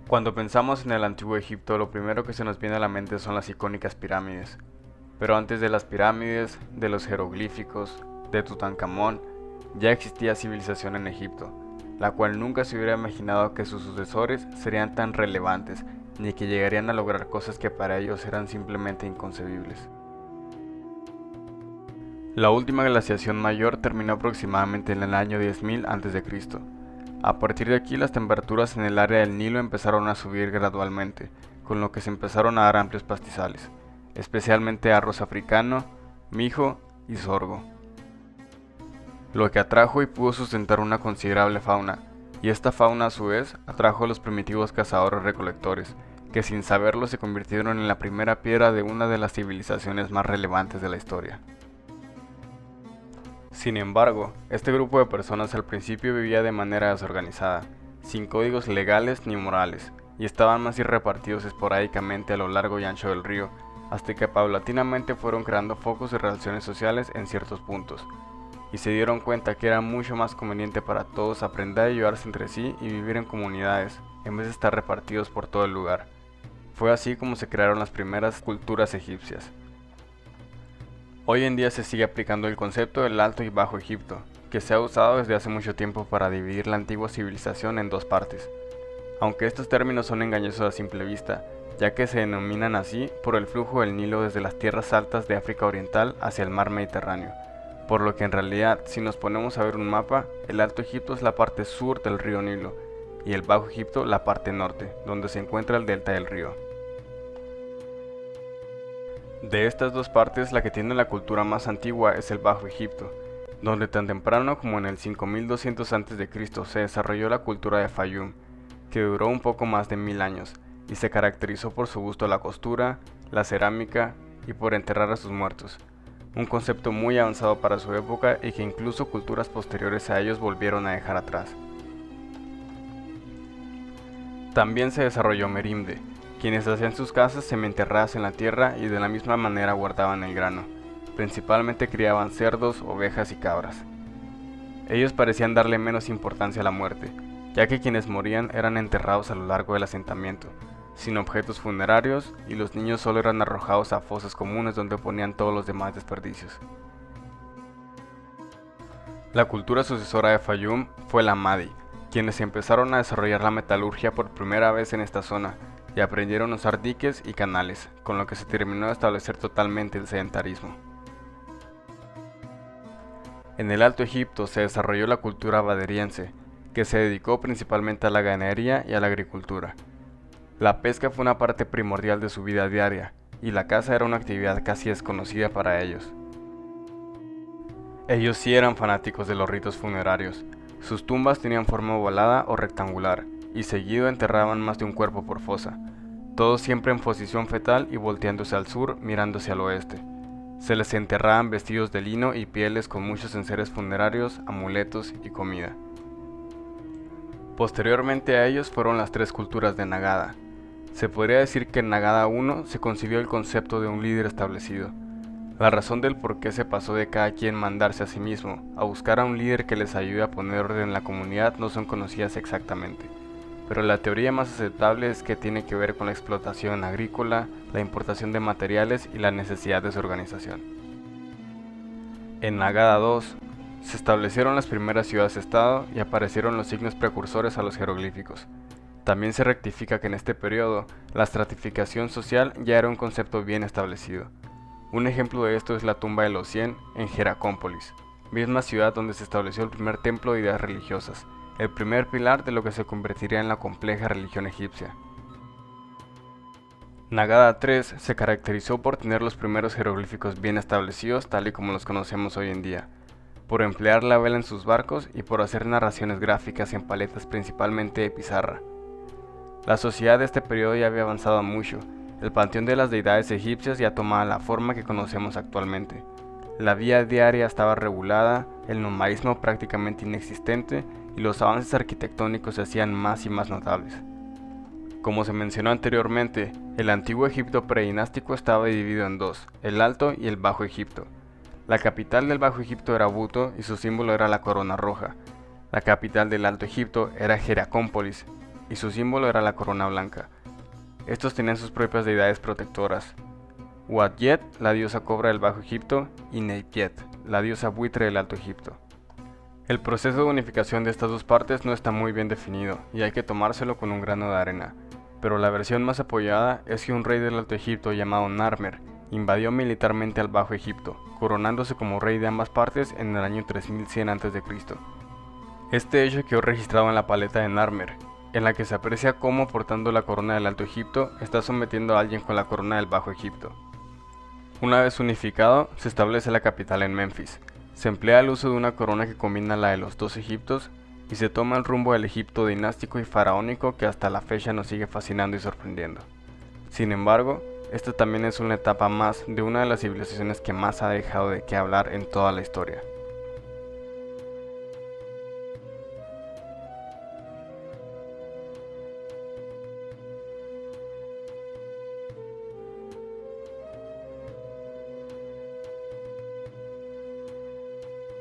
Cuando pensamos en el antiguo Egipto, lo primero que se nos viene a la mente son las icónicas pirámides. Pero antes de las pirámides, de los jeroglíficos, de Tutankamón, ya existía civilización en Egipto, la cual nunca se hubiera imaginado que sus sucesores serían tan relevantes, ni que llegarían a lograr cosas que para ellos eran simplemente inconcebibles. La última glaciación mayor terminó aproximadamente en el año 10.000 a.C. A partir de aquí las temperaturas en el área del Nilo empezaron a subir gradualmente, con lo que se empezaron a dar amplios pastizales, especialmente arroz africano, mijo y sorgo, lo que atrajo y pudo sustentar una considerable fauna, y esta fauna a su vez atrajo a los primitivos cazadores-recolectores, que sin saberlo se convirtieron en la primera piedra de una de las civilizaciones más relevantes de la historia. Sin embargo, este grupo de personas al principio vivía de manera desorganizada, sin códigos legales ni morales, y estaban más bien repartidos esporádicamente a lo largo y ancho del río, hasta que paulatinamente fueron creando focos de relaciones sociales en ciertos puntos, y se dieron cuenta que era mucho más conveniente para todos aprender a ayudarse entre sí y vivir en comunidades, en vez de estar repartidos por todo el lugar. Fue así como se crearon las primeras culturas egipcias. Hoy en día se sigue aplicando el concepto del Alto y Bajo Egipto, que se ha usado desde hace mucho tiempo para dividir la antigua civilización en dos partes. Aunque estos términos son engañosos a simple vista, ya que se denominan así por el flujo del Nilo desde las tierras altas de África Oriental hacia el mar Mediterráneo, por lo que en realidad, si nos ponemos a ver un mapa, el Alto Egipto es la parte sur del río Nilo, y el Bajo Egipto la parte norte, donde se encuentra el delta del río. De estas dos partes, la que tiene la cultura más antigua es el Bajo Egipto, donde tan temprano como en el 5200 a.C. se desarrolló la cultura de Fayum, que duró un poco más de 1000 años, y se caracterizó por su gusto a la costura, la cerámica y por enterrar a sus muertos, un concepto muy avanzado para su época y que incluso culturas posteriores a ellos volvieron a dejar atrás. También se desarrolló Merimde, quienes hacían sus casas semienterradas en la tierra y de la misma manera guardaban el grano. Principalmente criaban cerdos, ovejas y cabras. Ellos parecían darle menos importancia a la muerte, ya que quienes morían eran enterrados a lo largo del asentamiento, sin objetos funerarios, y los niños solo eran arrojados a fosas comunes donde ponían todos los demás desperdicios. La cultura sucesora de Fayum fue la Madi, quienes empezaron a desarrollar la metalurgia por primera vez en esta zona, y aprendieron a usar diques y canales, con lo que se terminó de establecer totalmente el sedentarismo. En el Alto Egipto se desarrolló la cultura baderiense, que se dedicó principalmente a la ganadería y a la agricultura. La pesca fue una parte primordial de su vida diaria, y la caza era una actividad casi desconocida para ellos. Ellos sí eran fanáticos de los ritos funerarios. Sus tumbas tenían forma ovalada o rectangular, y seguido enterraban más de un cuerpo por fosa, todos siempre en posición fetal y volteándose al sur, mirándose al oeste. Se les enterraban vestidos de lino y pieles con muchos enseres funerarios, amuletos y comida. Posteriormente a ellos fueron las tres culturas de Nagada. Se podría decir que en Nagada I se concibió el concepto de un líder establecido. La razón del por qué se pasó de cada quien mandarse a sí mismo a buscar a un líder que les ayude a poner orden en la comunidad no son conocidas exactamente, pero la teoría más aceptable es que tiene que ver con la explotación agrícola, la importación de materiales y la necesidad de su organización. En Nagada II se establecieron las primeras ciudades-estado y aparecieron los signos precursores a los jeroglíficos. También se rectifica que en este periodo la estratificación social ya era un concepto bien establecido. Un ejemplo de esto es la tumba de los 100 en Heracópolis, misma ciudad donde se estableció el primer templo de ideas religiosas, el primer pilar de lo que se convertiría en la compleja religión egipcia. Nagada III se caracterizó por tener los primeros jeroglíficos bien establecidos tal y como los conocemos hoy en día, por emplear la vela en sus barcos y por hacer narraciones gráficas en paletas principalmente de pizarra. La sociedad de este periodo ya había avanzado mucho. El panteón de las deidades egipcias ya tomaba la forma que conocemos actualmente. La vida diaria estaba regulada, el nomadismo prácticamente inexistente y los avances arquitectónicos se hacían más y más notables. Como se mencionó anteriormente, el antiguo Egipto predinástico estaba dividido en dos, el Alto y el Bajo Egipto. La capital del Bajo Egipto era Buto y su símbolo era la corona roja. La capital del Alto Egipto era Heracópolis y su símbolo era la corona blanca. Estos tenían sus propias deidades protectoras: Uatyet, la diosa cobra del Bajo Egipto, y Neytyet, la diosa buitre del Alto Egipto. El proceso de unificación de estas dos partes no está muy bien definido y hay que tomárselo con un grano de arena, pero la versión más apoyada es que un rey del Alto Egipto llamado Narmer invadió militarmente al Bajo Egipto, coronándose como rey de ambas partes en el año 3100 a.C. Este hecho quedó registrado en la paleta de Narmer, en la que se aprecia cómo portando la corona del Alto Egipto está sometiendo a alguien con la corona del Bajo Egipto. Una vez unificado, se establece la capital en Memphis. Se emplea el uso de una corona que combina la de los dos Egiptos y se toma el rumbo del Egipto dinástico y faraónico que hasta la fecha nos sigue fascinando y sorprendiendo. Sin embargo, esta también es una etapa más de una de las civilizaciones que más ha dejado de qué hablar en toda la historia.